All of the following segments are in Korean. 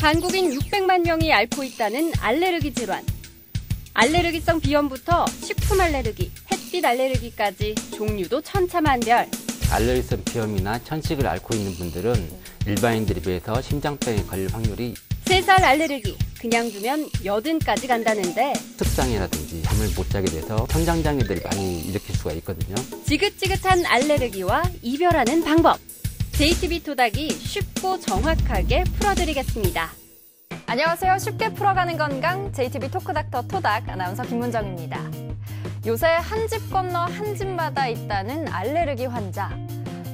한국인 600만 명이 앓고 있다는 알레르기 질환. 알레르기성 비염부터 식품 알레르기, 햇빛 알레르기까지 종류도 천차만별. 알레르기성 비염이나 천식을 앓고 있는 분들은 일반인들에 비해서 심장병에 걸릴 확률이 3살 알레르기, 그냥 두면 여든까지 간다는데 습장이라든지 잠을 못 자게 돼서 선장장애들을 많이 일으킬 수가 있거든요. 지긋지긋한 알레르기와 이별하는 방법. JTB 토닥이 쉽고 정확하게 풀어드리겠습니다. 안녕하세요. 쉽게 풀어가는 건강 JTB 토크닥터 토닥 아나운서 김문정입니다. 요새 한 집 건너 한 집마다 있다는 알레르기 환자.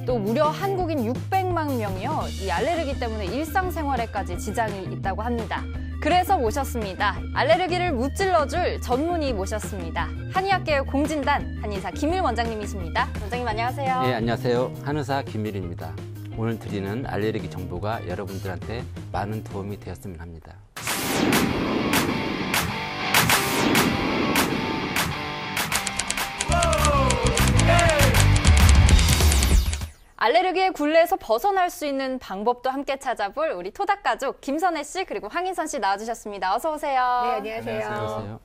또 무려 한국인 600만 명이요. 이 알레르기 때문에 일상생활에까지 지장이 있다고 합니다. 그래서 모셨습니다. 알레르기를 무찔러줄 전문의 모셨습니다. 한의학계의 공진단 한의사 김일 원장님이십니다. 원장님 안녕하세요. 네, 안녕하세요. 한의사 김일입니다. 오늘 드리는 알레르기 정보가 여러분들한테 많은 도움이 되었으면 합니다. 알레르기의 굴레에서 벗어날 수 있는 방법도 함께 찾아볼 우리 토닥 가족 김선혜 씨 그리고 황인선 씨 나와주셨습니다. 어서 오세요. 네, 안녕하세요. 안녕하세요.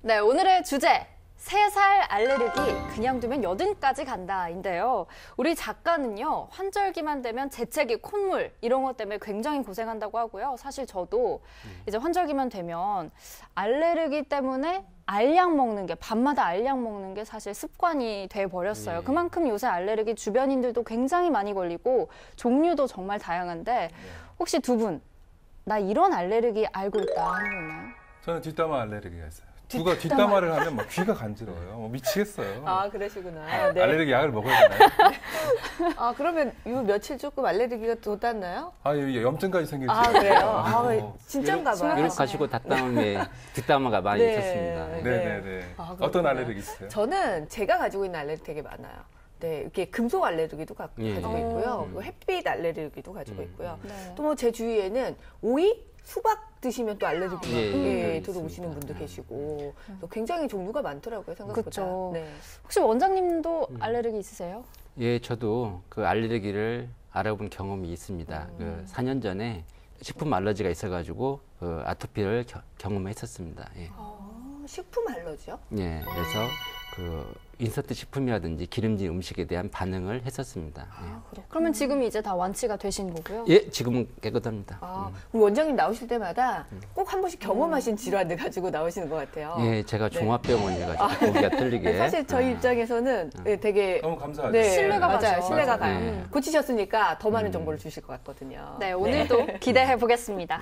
네, 오늘의 주제 3살 알레르기 그냥 두면 여든까지 간다인데요. 우리 작가는요. 환절기만 되면 재채기, 콧물 이런 것 때문에 굉장히 고생한다고 하고요. 사실 저도 이제 환절기만 되면 알레르기 때문에 알약 먹는 게 밤마다 알약 먹는 게 사실 습관이 돼버렸어요. 그만큼 요새 알레르기 주변인들도 굉장히 많이 걸리고 종류도 정말 다양한데 혹시 두 분 나 이런 알레르기 알고 있다 하는 거 있나요? 저는 뒷담화 알레르기가 있어요. 누가 뒷담화를 하면 막 귀가 간지러워요. 미치겠어요. 아, 그러시구나. 네. 알레르기 약을 먹어야 되나요? 아, 그러면 요 며칠 조금 알레르기가 돋았나요? 아, 이게 염증까지 생길지. 아, 그래요? 아, 진짠가 봐요. 유럽 가시고 뒷담화에 뒷담화가 많이 네. 있었습니다. 네네네. 아, 어떤 알레르기 있어요? 저는 제가 가지고 있는 알레르기 되게 많아요. 네, 이렇게 금속 알레르기도 가지고 있고요. 그리고 햇빛 알레르기도 가지고 있고요. 네. 또 뭐 제 주위에는 오이, 수박 드시면 또 알레르기가 예, 들어오시는 분도 계시고 또 굉장히 종류가 많더라고요, 생각보다. 그쵸. 네. 혹시 원장님도 알레르기 있으세요? 예, 저도 그 알레르기를 알아본 경험이 있습니다. 그 4년 전에 식품 알러지가 있어가지고 그 아토피를 경험했었습니다. 예. 식품 알러지요? 예, 그래서 그 인스턴트 식품이라든지 기름진 음식에 대한 반응을 했었습니다. 그러면 지금 이제 다 완치가 되신 거고요? 예, 지금은 깨끗합니다. 아, 우리 원장님 나오실 때마다 꼭 한 번씩 경험하신 질환을 가지고 나오시는 것 같아요. 예, 제가 종합병원이라가지고 거기가 틀리게. 사실 저희 입장에서는 되게 너무 감사하죠. 네, 신뢰가 맞아요. 가죠. 신뢰가 맞아요. 가요. 네. 고치셨으니까 더 많은 정보를 주실 것 같거든요. 네, 오늘도 기대해 보겠습니다.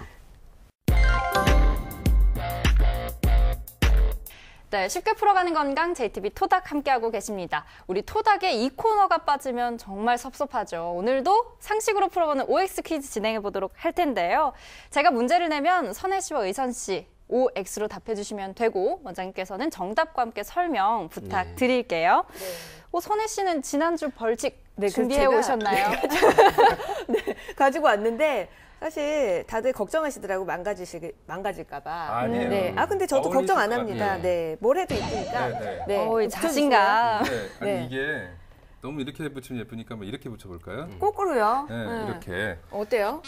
네, 쉽게 풀어가는 건강 JTB 토닥 함께하고 계십니다. 우리 토닥의 이 코너가 빠지면 정말 섭섭하죠. 오늘도 상식으로 풀어보는 OX 퀴즈 진행해 보도록 할 텐데요. 제가 문제를 내면 선혜 씨와 의선 씨 OX로 답해 주시면 되고 원장님께서는 정답과 함께 설명 부탁드릴게요. 선혜 씨는 지난주 벌칙 준비해 오셨나요? 네, 가지고 왔는데 사실 다들 걱정하시더라고 망가질까 봐. 아니에요. 네. 아 근데 저도 어울리실 걱정 안 것 합니다. 같아요. 네. 뭘 해도 이쁘니까. 네, 네. 자신감. 네. 아니 네. 이게 너무 이렇게 붙이면 예쁘니까 뭐 이렇게 붙여볼까요? 거꾸로요. 네, 이렇게. 어때요?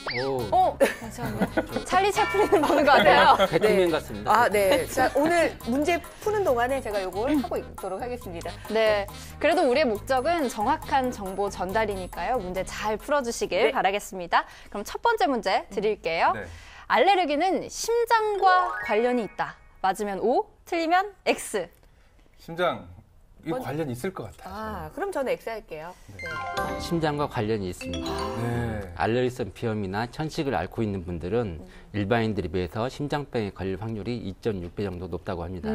오, 잠시만요. 찰리 채플린 보는 것 같아요. 배트맨 같습니다. 아, 네. 자, 오늘 문제 푸는 동안에 제가 요걸 하고 있도록 하겠습니다. 네, 그래도 우리의 목적은 정확한 정보 전달이니까요. 문제 잘 풀어주시길 바라겠습니다. 그럼 첫 번째 문제 드릴게요. 네. 알레르기는 심장과 관련이 있다. 맞으면 O, 틀리면 X. 심장. 이 관련 있을 것 같아요. 아, 그럼 저는 X 할게요. 네. 심장과 관련이 있습니다. 네. 알레르기성 비염이나 천식을 앓고 있는 분들은 일반인들에 비해서 심장병에 걸릴 확률이 2.6배 정도 높다고 합니다.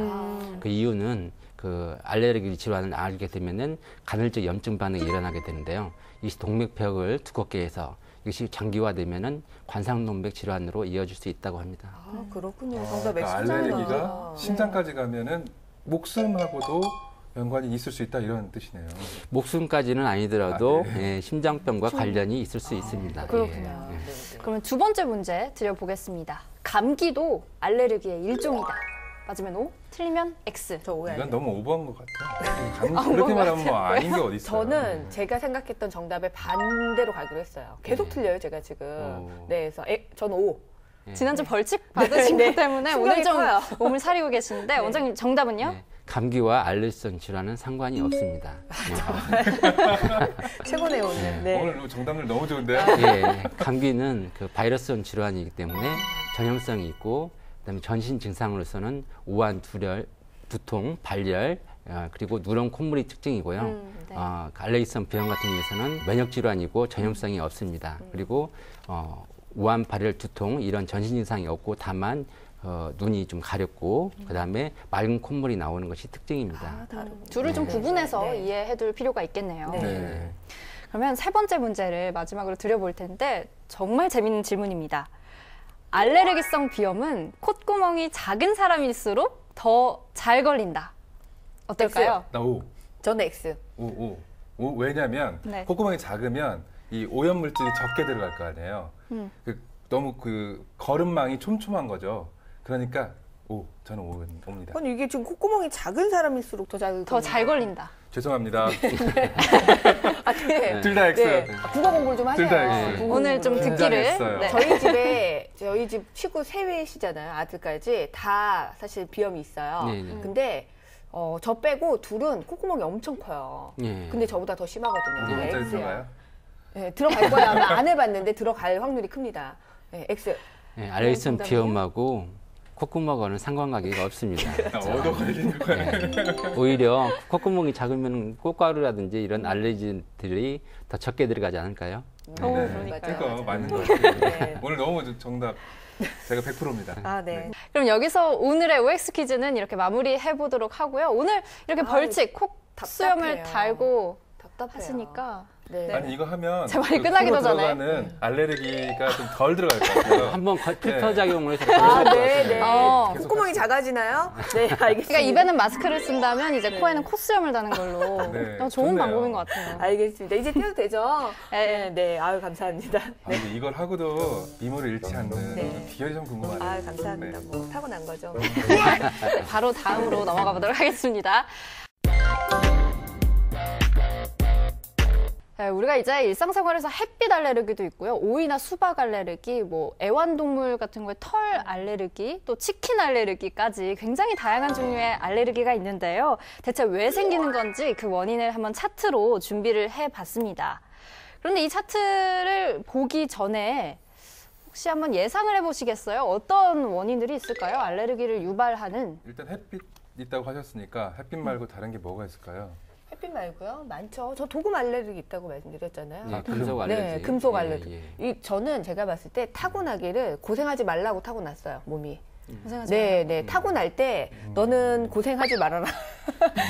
그 이유는 그 알레르기 질환을 앓게 되면은 간헐적 염증 반응이 일어나게 되는데요. 이것이 동맥벽을 두껍게 해서 이것이 장기화되면은 관상동맥 질환으로 이어질 수 있다고 합니다. 아, 그렇군요. 정답 그러니까 X 알레르기가 심장까지 가면은 목숨하고도 연관이 있을 수 있다 이런 뜻이네요. 목숨까지는 아니더라도 예, 심장병과 관련이 있을 수 있습니다. 그렇군요. 예. 그러면 두 번째 문제 드려보겠습니다. 감기도 알레르기의 일종이다. 맞으면 O, 틀리면 X. 저 오해. 이건 너무 오버한 것 같아요. 그렇게 말하면 뭐 아닌 게 어디 있어요. 저는 제가 생각했던 정답의 반대로 가기로 했어요. 계속 틀려요, 제가 지금. 네, 그래서 저는 O. 지난주 벌칙 받으신 것 때문에 오늘 좀 커요. 몸을 사리고 계시는데 원장님 정답은요? 네. 감기와 알레르기성 질환은 상관이 없습니다. 최고네요 오늘. 네. 오늘 정답들 너무 좋은데요? 예, 감기는 그 바이러스성 질환이기 때문에 전염성이 있고, 그다음에 전신 증상으로서는 우한, 두통, 발열, 그리고 누런 콧물이 특징이고요. 네. 알레르기성 비염 같은 경우에는 면역 질환이고 전염성이 없습니다. 그리고 우한, 발열, 두통 이런 전신 증상이 없고 다만 눈이 좀 가렵고 그다음에 맑은 콧물이 나오는 것이 특징입니다. 둘을 좀 구분해서 네. 이해해둘 필요가 있겠네요. 네. 그러면 세 번째 문제를 마지막으로 드려볼 텐데 정말 재밌는 질문입니다. 알레르기성 비염은 콧구멍이 작은 사람일수록 더 잘 걸린다. 어떨까요? 나 O. 저는 X. O. 왜냐면 네. 콧구멍이 작으면 이 오염 물질이 적게 들어갈 거 아니에요. 너무 그 거름망이 촘촘한 거죠. 그러니까 O. 저는 O입니다. 아니 이게 지금 콧구멍이 작은 사람일수록 더 잘 걸린다. 죄송합니다. 네. 둘 다 X. 네. 국어 공부를 좀 하세요. 둘 다 X. 국어 오늘 좀 공부를. 듣기를. 긴장했어요. 네. 저희 집 식구 3명이시잖아요. 아들까지 다 사실 비염이 있어요. 네네. 근데 저 빼고 둘은 콧구멍이 엄청 커요. 예. 근데 저보다 더 심하거든요. 몇 번짜리 X예요. 들어가요? 네, 들어갈 거야. 아마 안 해봤는데 들어갈 확률이 큽니다. 네, X. 예, 알레르기성 정답은요? 비염하고 콧구멍과는 상관관계가 없습니다. 얻어 걸리는 거예요. 오히려 콧구멍이 작으면 꽃가루라든지 이런 알레르기들이 더 적게 들어가지 않을까요? 그러니까요. 그러니까 맞는 것 같아요. 네. 오늘 너무 정답 제가 100%입니다. 아, 네. 그럼 여기서 오늘의 OX 퀴즈는 이렇게 마무리해 보도록 하고요. 오늘 이렇게 벌칙 콕 수염을 답답해요. 달고 답답해요. 하시니까 네. 아니 이거 하면 제 말이 그 끝나기도 코로 전에. 들어가는 알레르기가 좀 덜 들어갈 것 같아요. 한번 필터 작용을 해서 아, 그러실 것 네, 같아요. 네. 계속 콧구멍이 작아지나요? 네, 알겠습니다. 그러니까 입에는 마스크를 쓴다면 이제 코에는 콧수염을 다는 걸로 네, 좋은 좋네요. 방법인 것 같아요. 알겠습니다. 이제 떼도 되죠? 네. 네. 아유, 감사합니다. 아, 근데 이걸 하고도 미모를 잃지 않는 네. 비결이 좀 궁금하네요. 아유, 감사합니다. 네. 뭐, 타고난 거죠. 네, 바로 다음으로 넘어가 보도록 하겠습니다. 네, 우리가 이제 일상생활에서 햇빛 알레르기도 있고요. 오이나 수박 알레르기, 뭐 애완동물 같은 거에 털 알레르기, 또 치킨 알레르기까지 굉장히 다양한 종류의 알레르기가 있는데요. 대체 왜 생기는 건지 그 원인을 한번 차트로 준비를 해봤습니다. 그런데 이 차트를 보기 전에 혹시 한번 예상을 해보시겠어요? 어떤 원인들이 있을까요? 알레르기를 유발하는. 일단 햇빛 있다고 하셨으니까 햇빛 말고 다른 게 뭐가 있을까요? 햇빛 말고요? 많죠. 저 도금 알레르기 있다고 말씀드렸잖아요. 예, 금속 알레르기. 네, 금속 알레르기. 예, 예. 저는 제가 봤을 때 타고나기를 고생하지 말라고 타고났어요, 몸이. 고생하지 네, 네. 타고날 때 너는 고생하지 말아라.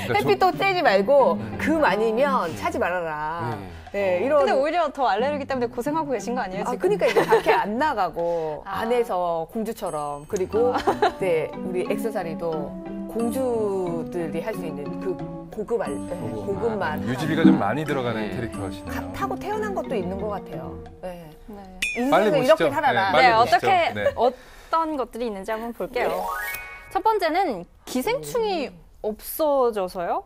그러니까 햇빛도 쬐지 말고 금 아니면 차지 말아라. 네, 이런. 근데 오히려 더 알레르기 때문에 고생하고 계신 거 아니에요, 아, 지금? 그러니까 이제 밖에 안 나가고 아. 안에서 공주처럼 그리고 네, 우리 액세서리도 공주들이 할 수 있는 그 고급 맛. 유지비가 좀 많이 들어가는 네. 캐릭터시네요. 타고 태어난 것도 있는 것 같아요. 네. 네. 빨리 인생을 보시죠. 이렇게 살아라. 빨리 네, 보시죠. 어떻게, 네. 어떤 것들이 있는지 한번 볼게요. 첫 번째는 기생충이 없어져서요?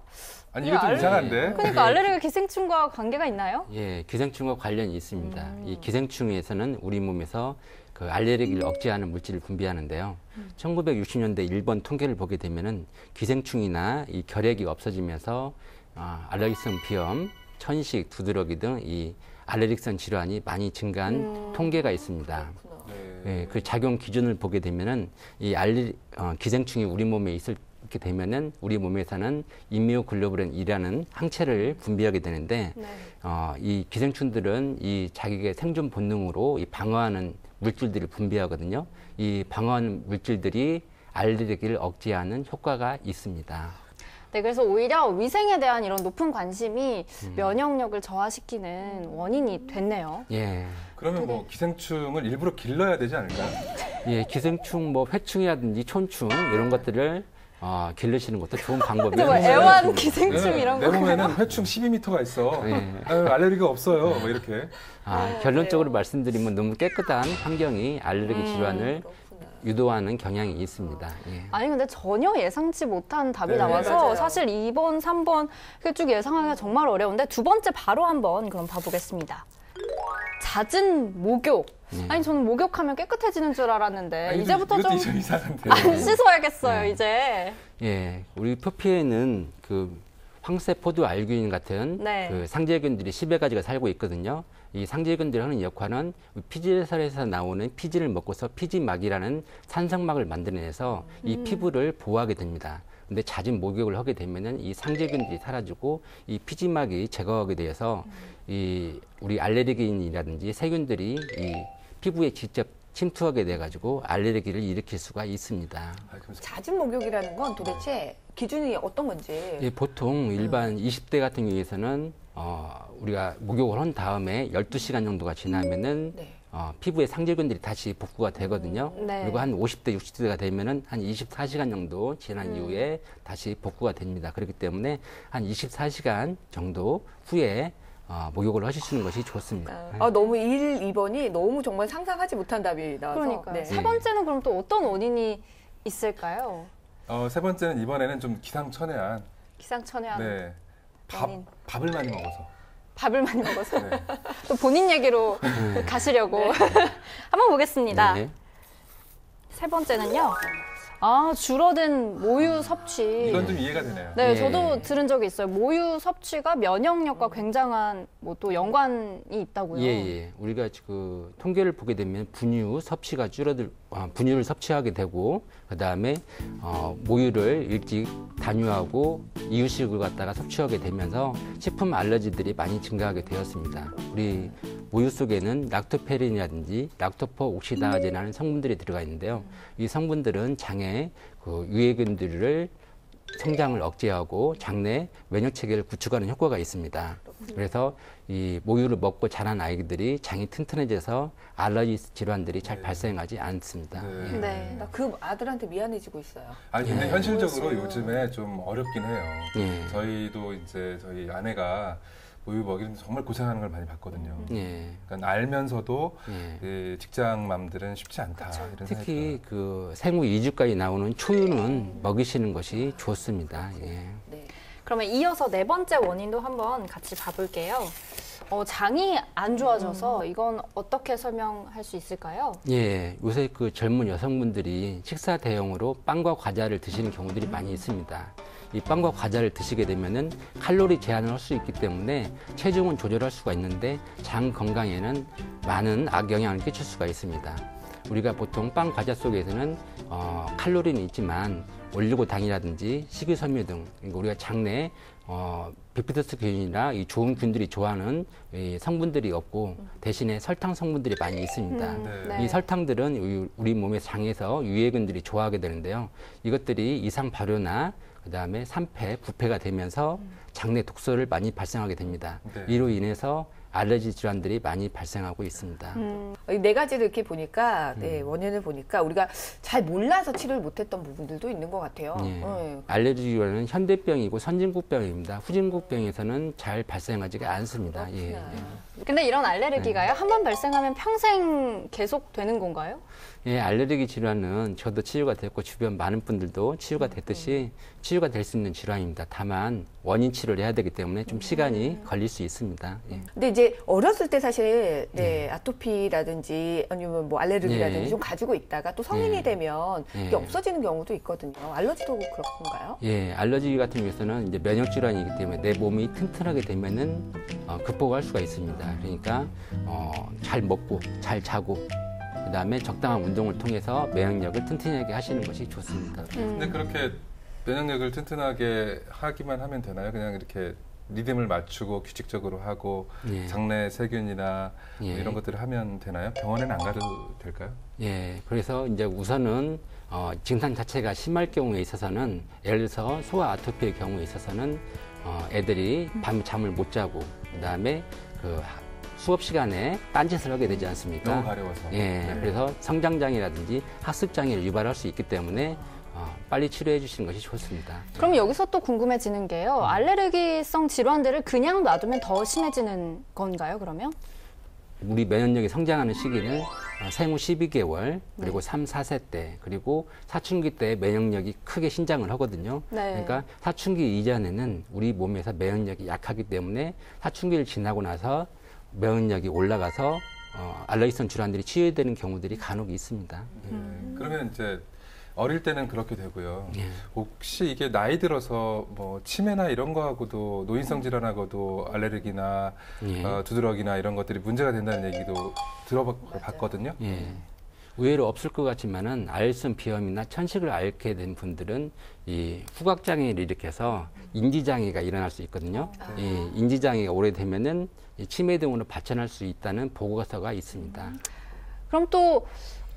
아니 이거 좀 이상한데. 그러니까 알레르기가 기생충과 관계가 있나요? 예, 기생충과 관련이 있습니다. 이 기생충에서는 우리 몸에서 그 알레르기를 억제하는 물질을 분비하는데요. 1960년대 일본 통계를 보게 되면은 기생충이나 이 결핵이 없어지면서 알레르기성 비염, 천식, 두드러기 등 이 알레르기성 질환이 많이 증가한 통계가 있습니다. 네. 예, 그 작용 기준을 보게 되면은 이 기생충이 우리 몸에 있게 되면은 우리 몸에서는 임뮤노글로불린이라는 항체를 분비하게 되는데 네. 이 기생충들은 이 자기의 생존 본능으로 이 방어하는 물질들을 분비하거든요. 이 방어하는 물질들이 알레르기를 억제하는 효과가 있습니다. 네, 그래서 오히려 위생에 대한 이런 높은 관심이 면역력을 저하시키는 원인이 됐네요. 예. 그러면 뭐 기생충을 일부러 길러야 되지 않을까요? 예, 기생충, 뭐 회충이라든지 촌충 이런 것들을 기르시는 것도 좋은 방법이에요. 뭐 애완 기생충 이런 내 거. 몸에는 회충 12m가 있어. 네. 알레르기가 없어요. 뭐 이렇게. 결론적으로 말씀드리면 너무 깨끗한 환경이 알레르기 질환을 유도하는 경향이 있습니다. 예. 아니 근데 전혀 예상치 못한 답이 네, 나와서 맞아요. 사실 2번, 3번 쭉 예상하기가 정말 어려운데 두 번째 바로 한번 그럼 봐보겠습니다. 잦은 목욕. 아니 저는 목욕하면 깨끗해지는 줄 알았는데 아니, 이제부터 좀 이상한데. 안 씻어야겠어요 이제. 예, 우리 표피에는 그 황새포도 알균 같은 네. 그 상재균들이 10여 가지가 살고 있거든요. 이 상재균들이 하는 역할은 피지에서 나오는 피지를 먹고서 피지막이라는 산성막을 만들어내서 이 피부를 보호하게 됩니다. 근데 잦은 목욕을 하게 되면은 이 상재균들이 사라지고 이 피지막이 제거하게 되어서 이 우리 알레르기인이라든지 세균들이 이 피부에 직접 침투하게 돼가지고 알레르기를 일으킬 수가 있습니다. 잦은 목욕이라는 건 도대체 기준이 어떤 건지. 예, 보통 일반 20대 같은 경우에서는 우리가 목욕을 한 다음에 12시간 정도가 지나면은 네. 피부에 상재균들이 다시 복구가 되거든요. 네. 그리고 한 50대, 60대가 되면은 한 24시간 정도 지난 이후에 다시 복구가 됩니다. 그렇기 때문에 한 24시간 정도 후에 목욕을 하시는 것이 좋습니다. 너무 1, 2번이 너무 정말 상상하지 못한 답이 나와서. 그러니까요. 네. 세 번째는 그럼 또 어떤 원인이 있을까요? 세 번째는 이번에는 좀 기상천외한. 기상천외한 네. 원인. 밥을 많이 먹어서. 밥을 많이 먹어서 네. 또 본인 얘기로 가시려고 한번 보겠습니다. 네. 세 번째는요. 줄어든 모유 섭취. 이건 좀 이해가 되네요. 네, 예. 저도 들은 적이 있어요. 모유 섭취가 면역력과 굉장한 뭐 또 연관이 있다고요. 예, 예. 우리가 그 통계를 보게 되면 분유 섭취가 분유를 섭취하게 되고, 그 다음에 모유를 일찍 단유하고 이유식을 갖다가 섭취하게 되면서 식품 알러지들이 많이 증가하게 되었습니다. 우리 모유 속에는 락토페린이라든지 락토퍼 옥시다제라는 성분들이 들어가 있는데요. 이 성분들은 장에 그 유해균들을 성장을 억제하고 장내 면역 체계를 구축하는 효과가 있습니다. 그래서 이 모유를 먹고 자란 아이들이 장이 튼튼해져서 알러지 질환들이 잘 발생하지 않습니다. 네. 예. 네. 나 그 아들한테 미안해지고 있어요. 아니 근데 예. 현실적으로 요즘에 좀 어렵긴 해요. 예. 저희도 이제 저희 아내가 모유 먹이는데 정말 고생하는 걸 많이 봤거든요. 예. 그러니까 알면서도 예. 그 직장맘들은 쉽지 않다 이런 생각이 특히 그 생후 2주까지 나오는 초유는 먹이시는 것이 좋습니다. 예. 네. 그러면 이어서 네 번째 원인도 한번 같이 봐볼게요. 장이 안 좋아져서 이건 어떻게 설명할 수 있을까요? 예, 요새 그 젊은 여성분들이 식사 대용으로 빵과 과자를 드시는 경우들이 많이 있습니다. 이 빵과 과자를 드시게 되면은 칼로리 제한을 할 수 있기 때문에 체중은 조절할 수가 있는데 장 건강에는 많은 악영향을 끼칠 수가 있습니다. 우리가 보통 빵 과자 속에서는 칼로리는 있지만 올리고당이라든지 식이섬유 등 우리가 장내에 비피더스균이나 이 좋은 균들이 좋아하는 이 성분들이 없고 대신에 설탕 성분들이 많이 있습니다. 네. 이 설탕들은 우리 몸의 장에서 유해균들이 좋아하게 되는데요. 이것들이 이상 발효나 그다음에 산패, 부패가 되면서 장내 독소를 많이 발생하게 됩니다. 네. 이로 인해서 알레르기 질환들이 많이 발생하고 있습니다. 이 네 가지를 이렇게 보니까, 네, 원인을 보니까 우리가 잘 몰라서 치료를 못했던 부분들도 있는 것 같아요. 예. 네. 알레르기 질환은 현대병이고 선진국병입니다. 후진국병에서는 잘 발생하지가 않습니다. 예. 근데 이런 알레르기가요, 한 번 발생하면 평생 계속 되는 건가요? 예, 알레르기 질환은 저도 치유가 됐고 주변 많은 분들도 치유가 됐듯이 치유가 될 수 있는 질환입니다. 다만 원인 치료를 해야 되기 때문에 좀 시간이 걸릴 수 있습니다. 예. 근데 이제 어렸을 때 사실 네, 아토피라든지 아니면 뭐 알레르기라든지 예. 좀 가지고 있다가 또 성인이 예. 되면 이게 예. 없어지는 경우도 있거든요. 알러지도 그런가요? 예, 알러지 같은 경우에는 이제 면역 질환이기 때문에 내 몸이 튼튼하게 되면은 극복할 수가 있습니다. 그러니까 잘 먹고 잘 자고 그다음에 적당한 운동을 통해서 면역력을 튼튼하게 하시는 것이 좋습니다. 근데 그렇게 면역력을 튼튼하게 하기만 하면 되나요? 그냥 이렇게 리듬을 맞추고 규칙적으로 하고 예. 장내 세균이나 뭐 예. 이런 것들을 하면 되나요? 병원에는 안 가도 될까요? 예, 그래서 이제 우선은 증상 자체가 심할 경우에 있어서는 예를 들어서 소아 아토피의 경우에 있어서는 애들이 밤에 잠을 못 자고 그다음에 그 수업 시간에 딴짓을 하게 되지 않습니까? 너무 가려워서. 예, 네. 그래서 성장장애라든지 학습장애를 유발할 수 있기 때문에 빨리 치료해 주시는 것이 좋습니다. 그럼 여기서 또 궁금해지는 게요, 알레르기성 질환들을 그냥 놔두면 더 심해지는 건가요, 그러면? 우리 면역력이 성장하는 시기는 생후 12개월, 그리고 3, 4세 때, 그리고 사춘기 때 면역력이 크게 신장을 하거든요. 네. 그러니까 사춘기 이전에는 우리 몸에서 면역력이 약하기 때문에 사춘기를 지나고 나서 면역력이 올라가서 알레르기성 질환들이 치유되는 경우들이 간혹 있습니다. 그러면 이제 어릴 때는 그렇게 되고요. 예. 혹시 이게 나이 들어서 뭐 치매나 이런 거하고도 노인성 질환하고도 알레르기나 예. 두드러기나 이런 것들이 문제가 된다는 얘기도 들어봤거든요. 예. 의외로 없을 것 같지만은 알레르기성 비염이나 천식을 앓게 된 분들은 이 후각 장애를 일으켜서 인지 장애가 일어날 수 있거든요. 이 인지 장애가 오래되면은 이 치매 등으로 발전할 수 있다는 보고서가 있습니다. 그럼 또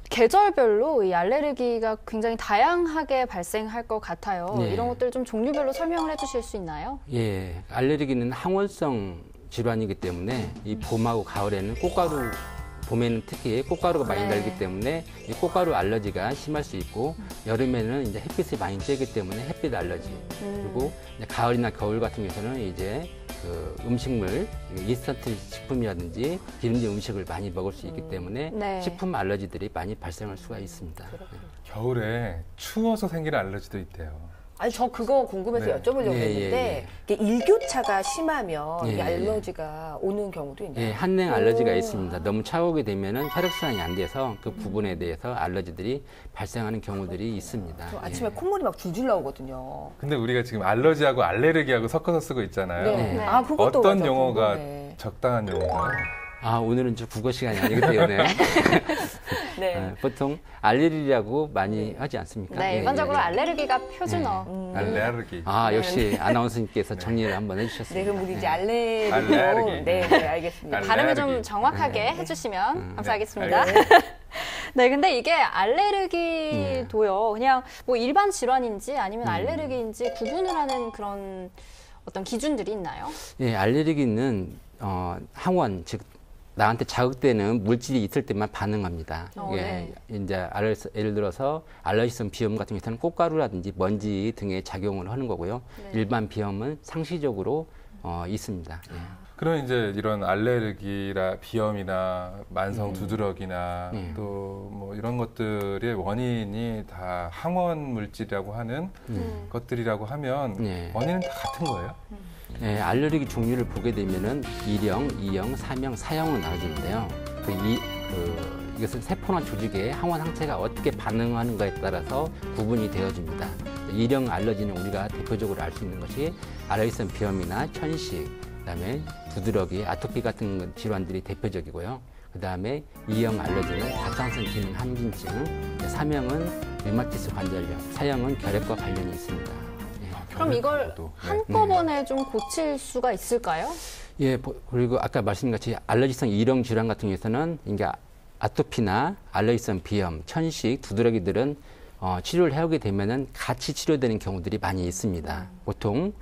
계절별로 이 알레르기가 굉장히 다양하게 발생할 것 같아요. 네. 이런 것들 좀 종류별로 설명을 해주실 수 있나요? 예, 알레르기는 항원성 질환이기 때문에 이 봄하고 가을에는 꽃가루, 봄에는 특히 꽃가루가 많이 네. 날기 때문에 이 꽃가루 알러지가 심할 수 있고, 여름에는 이제 햇빛이 많이 쬐기 때문에 햇빛 알러지, 그리고 이제 가을이나 겨울 같은 경우에는 이제 그 음식물, 인스턴트 식품이라든지 기름진 음식을 많이 먹을 수 있기 때문에 네. 식품 알러지들이 많이 발생할 수가 있습니다. 겨울에 추워서 생기는 알러지도 있대요. 아니 저 그거 궁금해서 네. 여쭤보려고 예, 했는데 이게 일교차가 심하면 예, 이 예. 알러지가 오는 경우도 있나요? 예, 한냉 알러지가 있습니다. 너무 차오게 되면은 혈액순환이 안 돼서 그 부분에 대해서 알러지들이 발생하는 경우들이 있습니다. 저 아침에 예. 콧물이 막 줄줄 나오거든요. 근데 우리가 지금 알러지하고 알레르기하고 섞어서 쓰고 있잖아요. 네. 네. 아 그것도 어떤 맞아, 용어가 궁금해. 적당한 용어인가요? 아, 오늘은 좀 국어 시간이 아니기 때문에 네. 보통 알레르기라고 많이 하지 않습니까? 네, 예, 일반적으로 예. 알레르기가 표준어. 알레르기. 아, 역시 아나운서님께서 정리를 한번 해주셨습니다. 네, 그럼 우리 이제 알레르기. 알레르기. 네, 네, 알겠습니다. 알레르기. 발음을 좀 정확하게 해주시면 감사하겠습니다. 네. 네, 근데 이게 알레르기도요, 그냥 뭐 일반 질환인지 아니면 알레르기인지 구분을 하는 그런 어떤 기준들이 있나요? 예, 알레르기는 항원, 즉 나한테 자극되는 물질이 있을 때만 반응합니다. 네. 이제 예를 들어서 알레르기성 비염 같은 경우는 꽃가루라든지 먼지 등의 작용을 하는 거고요. 네. 일반 비염은 상시적으로 있습니다. 예. 그럼 이제 이런 알레르기라 비염이나 만성 두드러기나 또 뭐 이런 것들의 원인이 다 항원 물질이라고 하는 것들이라고 하면 네. 원인은 다 같은 거예요? 예, 알레르기 종류를 보게 되면은 1형, 2형, 3형, 4형으로 나눠지는데요. 이것은 세포나 조직에 항원 항체가 어떻게 반응하는가에 따라서 구분이 되어집니다. 1형 알러지는 우리가 대표적으로 알 수 있는 것이 알레르기성 비염이나 천식, 그다음에 두드러기, 아토피 같은 질환들이 대표적이고요. 그다음에 2형 알러지는 갑상선 기능 항진증, 3형은 류마티스 관절염, 4형은 결핵과 관련이 있습니다. 예. 그럼 이걸 네. 한꺼번에 좀 고칠 수가 있을까요? 예, 그리고 아까 말씀드린 같이 알레르기성 1형 질환 같은 경우에는 이게 아토피나 알레르기성 비염, 천식, 두드러기들은 치료를 해오게 되면은 같이 치료되는 경우들이 많이 있습니다. 보통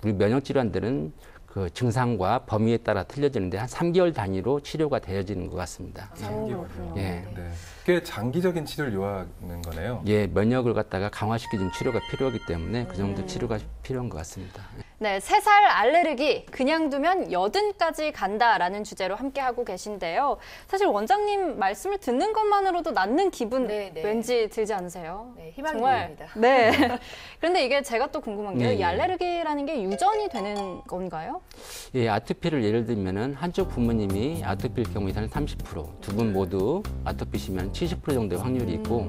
우리 면역 질환들은 그 증상과 범위에 따라 틀려지는데 한 3개월 단위로 치료가 되어지는 것 같습니다. 그렇군요. 예. 네. 꽤 장기적인 치료를 요하는 거네요. 예, 면역을 갖다가 강화시키는 치료가 필요하기 때문에 그 정도 치료가 필요한 것 같습니다. 네, 3살 알레르기 그냥 두면 여든까지 간다라는 주제로 함께하고 계신데요. 사실 원장님 말씀을 듣는 것만으로도 낫는 기분 네, 네. 왠지 들지 않으세요? 네, 희망이 정말. 보입니다. 네. 그런데 이게 제가 또 궁금한 게요. 네, 이 네. 알레르기라는 게 유전이 되는 건가요? 예, 아토피를 예를 들면은 한쪽 부모님이 아토피일 경우에는 30%, 두 분 모두 아토피시면 70% 정도의 확률이 있고,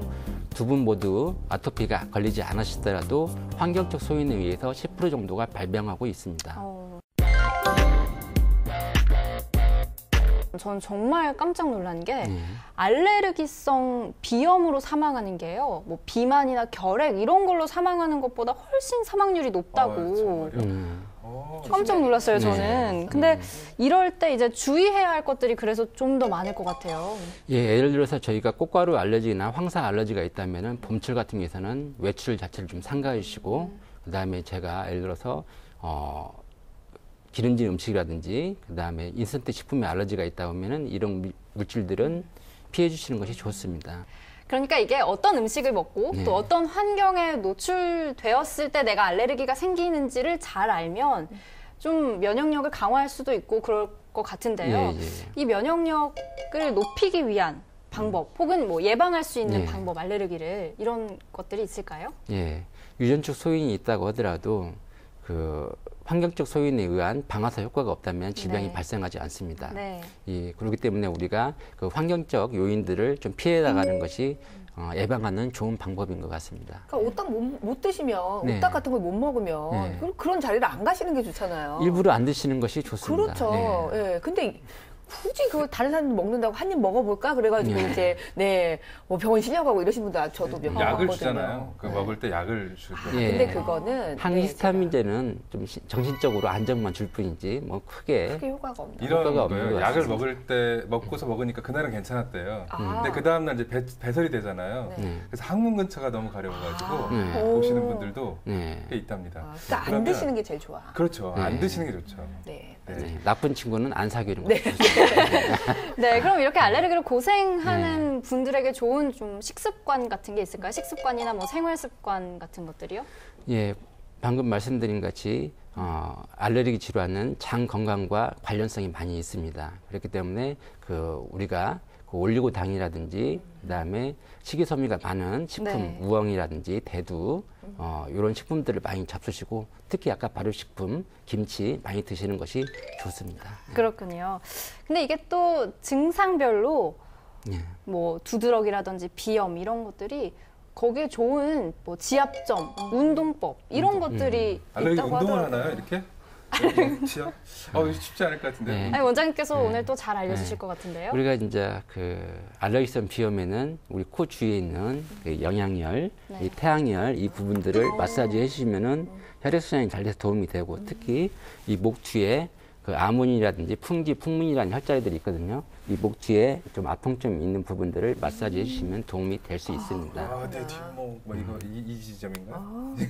두 분 모두 아토피가 걸리지 않으시더라도 환경적 소인에 의해서 10% 정도가 발병하고 있습니다. 전 정말 깜짝 놀란 게 알레르기성 비염으로 사망하는 게요. 뭐 비만이나 결핵 이런 걸로 사망하는 것보다 훨씬 사망률이 높다고. 정말요? 깜짝 놀랐어요, 저는. 네. 근데 이럴 때 이제 주의해야 할 것들이 그래서 좀 더 많을 것 같아요. 예, 예를 들어서 저희가 꽃가루 알러지나 황사 알러지가 있다면은 봄철 같은 경우에는 외출 자체를 좀 삼가해 주시고, 그다음에 제가 예를 들어서 기름진 음식이라든지 그다음에 인스턴트 식품에 알러지가 있다 보면은 이런 물질들은 피해 주시는 것이 좋습니다. 그러니까 이게 어떤 음식을 먹고 네. 또 어떤 환경에 노출되었을 때 내가 알레르기가 생기는지를 잘 알면 좀 면역력을 강화할 수도 있고 그럴 것 같은데요. 예, 예. 이 면역력을 높이기 위한 방법 혹은 뭐 예방할 수 있는 네. 방법, 알레르기를 이런 것들이 있을까요? 예, 유전적 소인이 있다고 하더라도 그 환경적 소인에 의한 방아사 효과가 없다면 질병이 네. 발생하지 않습니다. 네. 예, 그렇기 때문에 우리가 그 환경적 요인들을 좀 피해 나가는 것이 예방하는 좋은 방법인 것 같습니다. 그러니까 오딱 못 드시면 네. 오딱 같은 걸 못 먹으면 네. 그럼 그런 자리를 안 가시는 게 좋잖아요. 일부러 안 드시는 것이 좋습니다. 그렇죠. 예. 예. 근데 굳이 그걸 다른 사람들 먹는다고 한 입 먹어볼까? 그래가지고 네. 이제 뭐 병원 실려가고 이러신 분들 저도 몇 번 약을 봤거든요. 주잖아요. 그 네. 먹을 때 약을 주고. 예. 근데 그거는 항히스타민제는 좀 정신적으로 안정만 줄 뿐이지 뭐 크게 크게 효과가 없나? 이런 효과가 없는 거예요. 것 약을 같습니다. 먹을 때 먹고서 먹으니까 그날은 괜찮았대요. 아. 근데 그 다음날 이제 배설이 되잖아요. 네. 그래서 항문 근처가 너무 가려워가지고 네. 오시는 분들도 네. 꽤 있답니다. 그러니까 안 그러면- 드시는 게 제일 좋아. 그렇죠. 네. 안 드시는 게 좋죠. 네. 네. 네, 나쁜 친구는 안 사귀는 거죠. 네, 그럼 이렇게 알레르기로 고생하는 분들에게 좋은 좀 식습관 같은 게 있을까요? 식습관이나 뭐 생활 습관 같은 것들이요? 예, 방금 말씀드린 같이 알레르기 질환은 장 건강과 관련성이 많이 있습니다. 그렇기 때문에 우리가 그 올리고당이라든지 그다음에 식이섬유가 많은 식품, 네. 우엉이라든지 대두 이런 식품들을 많이 잡수시고 특히 아까 발효식품, 김치 많이 드시는 것이 좋습니다. 그렇군요. 근데 이게 또 증상별로 예. 뭐 두드러기라든지 비염 이런 것들이 거기에 좋은 뭐 지압점, 운동법 이런 것들이 알레르기 있다고 운동을 하더라고요. 하나요? 이렇게? 치아? 이거 쉽지 않을 것 같은데. 네. 아니, 원장님께서 네. 오늘 또 잘 알려주실 네. 것 같은데요. 우리가 이제 그 알레르기성 비염에는 우리 코 주위에 있는 그 영양열, 네. 이 태양열 이 부분들을 마사지 해주시면은 혈액순환이 잘 돼서 도움이 되고 특히 이 목 뒤에 그 아문이라든지 풍문이라는 혈자리들이 있거든요. 이 목 뒤에 좀 아통점이 있는 부분들을 마사지 해주시면 도움이 될 수 있습니다. 내 뒷목 이거 이 지점인가?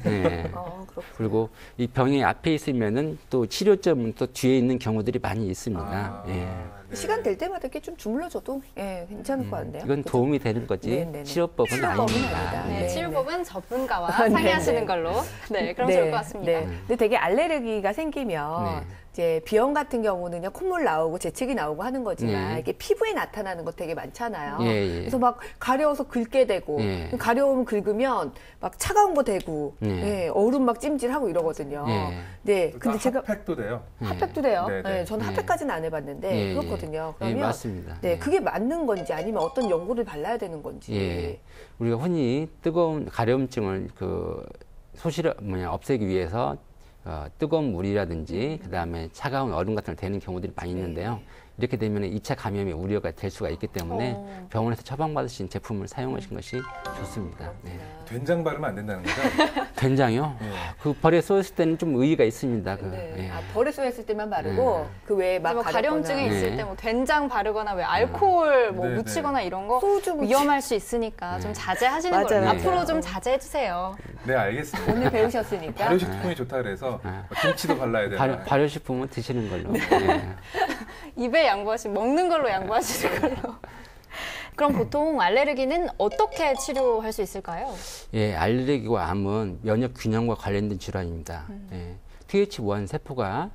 네. 그렇군요. 그리고 이 병이 앞에 있으면은 또 치료점은 또 뒤에 있는 경우들이 많이 있습니다. 예. 네. 시간 될 때마다 이렇게 좀 주물러줘도 괜찮을 것 같은데요. 이건 도움이 되는 거지 네네네. 치료법은 치료법은 아닙니다. 아니다. 네, 네, 치료법은 전문가와 네, 상의하시는 네. 걸로. 네, 그럼 좋을 것 같습니다. 네. 근데 되게 알레르기가 생기면 네. 이제 비염 같은 경우는 그냥 콧물 나오고 재채기 나오고 하는 거지만 네. 이게 피부에 나타나는 거 되게 많잖아요. 예, 예. 그래서 막 가려워서 긁게 되고 예. 가려움 긁으면 막 차가운 거 대고 네. 얼음 막 찜질하고 이러거든요. 예. 네. 근데 제가 핫팩도 돼요. 핫팩도 돼요. 네, 네, 네. 저는 네. 핫팩까지는 안 해봤는데 예, 그렇거든요. 예, 그러면 맞습니다. 네, 예. 그게 맞는 건지 아니면 어떤 연고를 발라야 되는 건지. 예. 우리가 흔히 뜨거운 가려움증을 없애기 위해서 뜨거운 물이라든지 그다음에 차가운 얼음 같은 걸 대는 경우들이 많이 있는데요. 이렇게 되면 2차 감염의 우려가 될 수가 있기 때문에 병원에서 처방받으신 제품을 사용하시는 것이 좋습니다. 네. 된장 바르면 안 된다는 거죠? 된장이요? 네. 그 벌에 쏘였을 때는 좀 의의가 있습니다. 네. 예. 벌에 쏘였을 때만 바르고 그 외에 막 뭐 가려움증이 네. 있을 때 뭐 된장 바르거나 왜 알코올 뭐 네, 묻히거나 이런 거 소주 묻히- 위험할 수 있으니까 좀 자제하시는 맞아요, 걸로 맞아요. 앞으로 좀 자제해 주세요. 네, 알겠습니다. 오늘 배우셨으니까. 발효식품이 좋다 그래서 김치도 발라야 되나? 발효식품은 드시는 걸로. 예. 입에 먹는 걸로 양보하시는 걸로. 그럼 보통 알레르기는 어떻게 치료할 수 있을까요? 예, 알레르기와 암은 면역 균형과 관련된 질환입니다. 예, TH1 세포가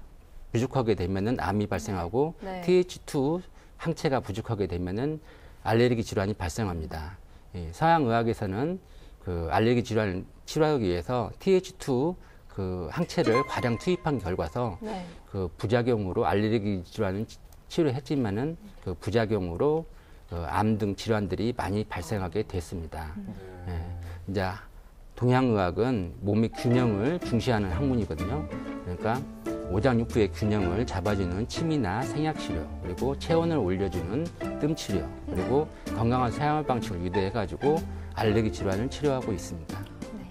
부족하게 되면은 암이 발생하고 네. TH2 항체가 부족하게 되면은 알레르기 질환이 발생합니다. 예, 서양 의학에서는 그 알레르기 질환을 치료하기 위해서 TH2 그 항체를 과량 투입한 결과서 네. 그 부작용으로 알레르기 질환은 치료했지만은 그 부작용으로 암 등 질환들이 많이 발생하게 됐습니다. 예, 이제 동양의학은 몸의 균형을 중시하는 학문이거든요. 그러니까 오장육부의 균형을 잡아주는 침이나 생약치료, 그리고 체온을 올려주는 뜸치료, 그리고 건강한 생활 방식을 유도해가지고 알레르기 질환을 치료하고 있습니다.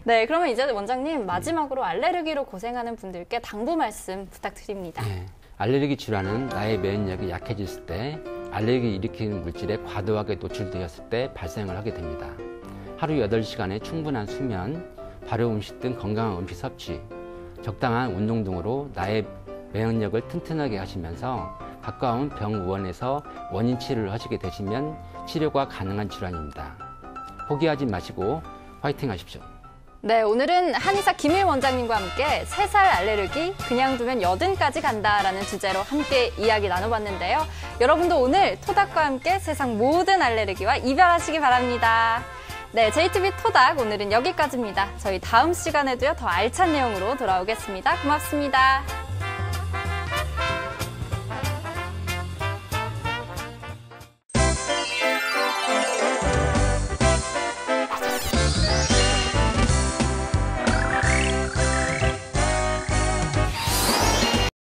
네, 그러면 이제 원장님 마지막으로 알레르기로 고생하는 분들께 당부 말씀 부탁드립니다. 예, 알레르기 질환은 나의免疫力이 약해졌을 때 알레르기 일으키는 물질에 과도하게 노출되었을 때 발생을 하게 됩니다. 하루 8시간의 충분한 수면, 발효 음식 등 건강한 음식 섭취, 적당한 운동 등으로 나의免疫力을 튼튼하게 하시면서 가까운 병원에서 원인 치료를 하시게 되시면 치료가 가능한 질환입니다. 포기하지 마시고 화이팅 하십시오. 네, 오늘은 한의사 김일 원장님과 함께 3살 알레르기 그냥 두면 여든까지 간다라는 주제로 함께 이야기 나눠봤는데요. 여러분도 오늘 토닥과 함께 세상 모든 알레르기와 이별하시기 바랍니다. 네, JTB 토닥 오늘은 여기까지입니다. 저희 다음 시간에도요, 더 알찬 내용으로 돌아오겠습니다. 고맙습니다.